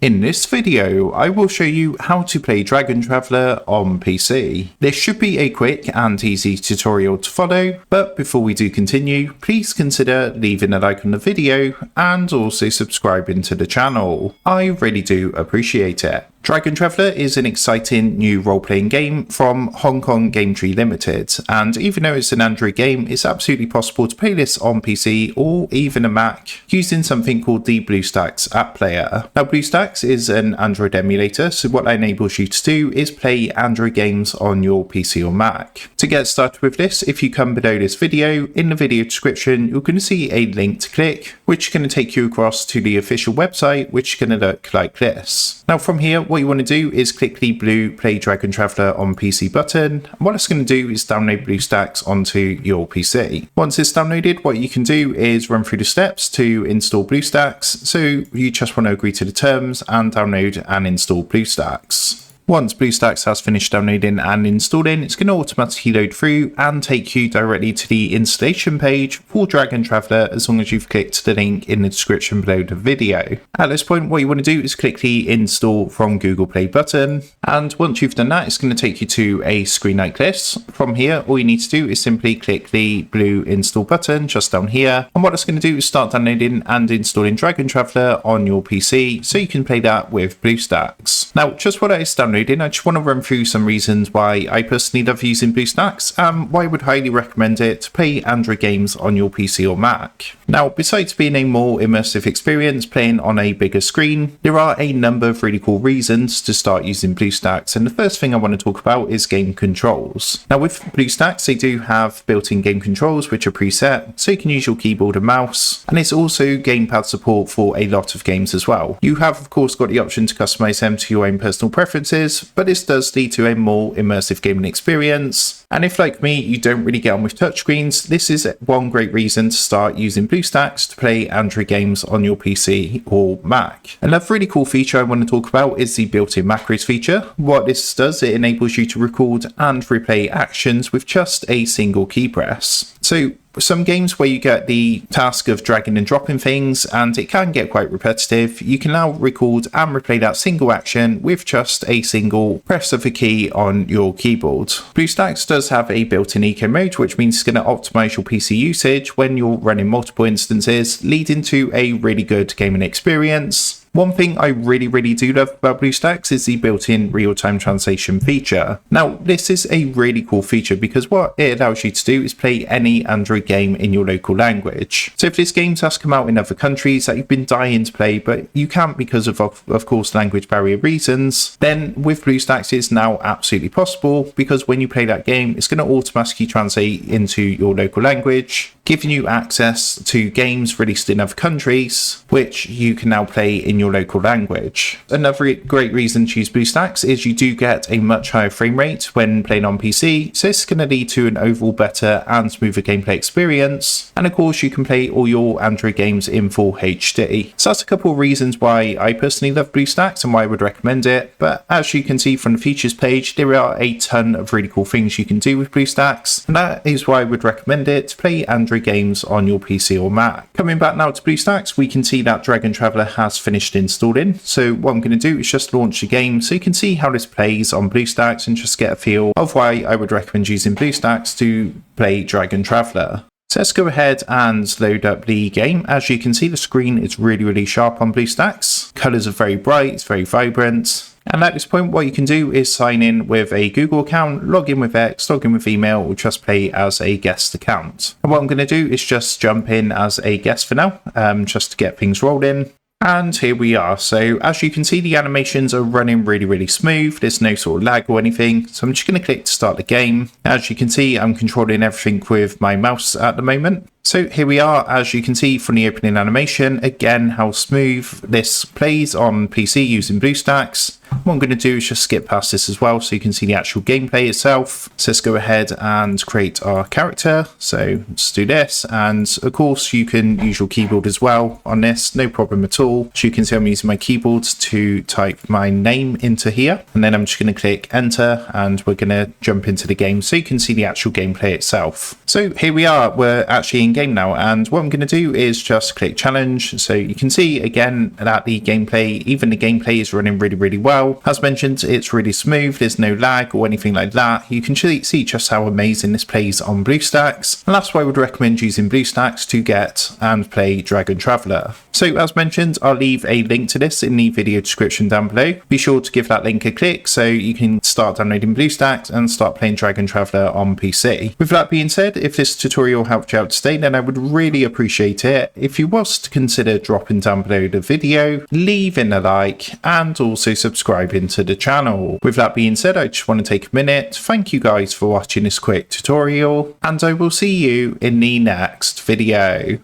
In this video, I will show you how to play Dragon Traveler on PC. This should be a quick and easy tutorial to follow, but before we do continue, please consider leaving a like on the video and also subscribing to the channel. I really do appreciate it. Dragon Traveler is an exciting new role-playing game from Hong Kong Game Tree Limited, and even though it's an Android game, it's absolutely possible to play this on PC or even a Mac using something called the BlueStacks app player. Now BlueStacks is an Android emulator, so what that enables you to do is play Android games on your PC or Mac. To get started with this, if you come below this video, in the video description you're going to see a link to click, which is going to take you across to the official website, which is going to look like this. Now from here, what you want to do is click the blue Play Dragon Traveler on PC button, and what it's going to do is download BlueStacks onto your PC. Once it's downloaded, what you can do is run through the steps to install BlueStacks. So you just want to agree to the terms and download and install BlueStacks. Once BlueStacks has finished downloading and installing, it's going to automatically load through and take you directly to the installation page for Dragon Traveler, as long as you've clicked the link in the description below the video. At this point, what you want to do is click the install from Google Play button, and once you've done that, it's going to take you to a screen like this. From here, all you need to do is simply click the blue install button just down here, and what it's going to do is start downloading and installing Dragon Traveler on your PC, so you can play that with BlueStacks. Now, just while it's downloading, I just want to run through some reasons why I personally love using BlueStacks and why I would highly recommend it to play Android games on your PC or Mac. Now, besides being a more immersive experience playing on a bigger screen, there are a number of really cool reasons to start using BlueStacks, and the first thing I want to talk about is game controls. Now with BlueStacks, they do have built-in game controls which are preset, so you can use your keyboard and mouse, and it's also gamepad support for a lot of games as well. You have of course got the option to customize them to your own personal preferences, but this does lead to a more immersive gaming experience. And if, like me, you don't really get on with touchscreens, this is one great reason to start using BlueStacks to play Android games on your PC or Mac. Another really cool feature I want to talk about is the built-in macros feature. What this does, it enables you to record and replay actions with just a single key press. So some games where you get the task of dragging and dropping things and it can get quite repetitive, you can now record and replay that single action with just a single press of a key on your keyboard. BlueStacks does have a built-in eco mode, which means it's going to optimize your PC usage when you're running multiple instances, leading to a really good gaming experience. One thing I really do love about BlueStacks is the built-in real-time translation feature. Now, this is a really cool feature because what it allows you to do is play any Android game in your local language. So if this game has come out in other countries that you've been dying to play, but you can't because of course, language barrier reasons, then with BlueStacks it's now absolutely possible, because when you play that game, it's going to automatically translate into your local language, giving you access to games released in other countries, which you can now play in your local language. Another great reason to use BlueStacks is you do get a much higher frame rate when playing on PC, so it's going to lead to an overall better and smoother gameplay experience, and of course you can play all your Android games in full HD. So that's a couple of reasons why I personally love BlueStacks and why I would recommend it, but as you can see from the features page, there are a ton of really cool things you can do with BlueStacks, and that is why I would recommend it to play Android games on your PC or Mac. Coming back now to BlueStacks, we can see that Dragon Traveler has finished installing. So what I'm going to do is just launch the game so you can see how this plays on BlueStacks and just get a feel of why I would recommend using BlueStacks to play Dragon Traveler. So let's go ahead and load up the game. As you can see, the screen is really sharp on BlueStacks. Colors are very bright, it's very vibrant. And at this point, what you can do is sign in with a Google account, log in with X, log in with email, or just play as a guest account. And what I'm going to do is just jump in as a guest for now, just to get things rolling. And here we are. So as you can see, the animations are running really smooth. There's no sort of lag or anything. So I'm just going to click to start the game. As you can see, I'm controlling everything with my mouse at the moment. So here we are, as you can see from the opening animation, again how smooth this plays on PC using BlueStacks. What I'm going to do is just skip past this as well so you can see the actual gameplay itself. So let's go ahead and create our character. So let's do this, and of course you can use your keyboard as well on this, no problem at all. So you can see I'm using my keyboard to type my name into here, and then I'm just going to click enter and we're going to jump into the game so you can see the actual gameplay itself. So here we are, we're actually in in game now, and what I'm going to do is just click challenge. So you can see again that the gameplay, even the gameplay is running really well. As mentioned, it's really smooth, there's no lag or anything like that. You can see just how amazing this plays on BlueStacks, and that's why I would recommend using BlueStacks to get and play Dragon Traveler. So as mentioned, I'll leave a link to this in the video description down below. Be sure to give that link a click so you can start downloading BlueStacks and start playing Dragon Traveler on PC. With that being said, if this tutorial helped you out today, then I would really appreciate it if you was to consider dropping down below the video, leaving a like, and also subscribing to the channel. With that being said, I just want to take a minute, thank you guys for watching this quick tutorial, and I will see you in the next video.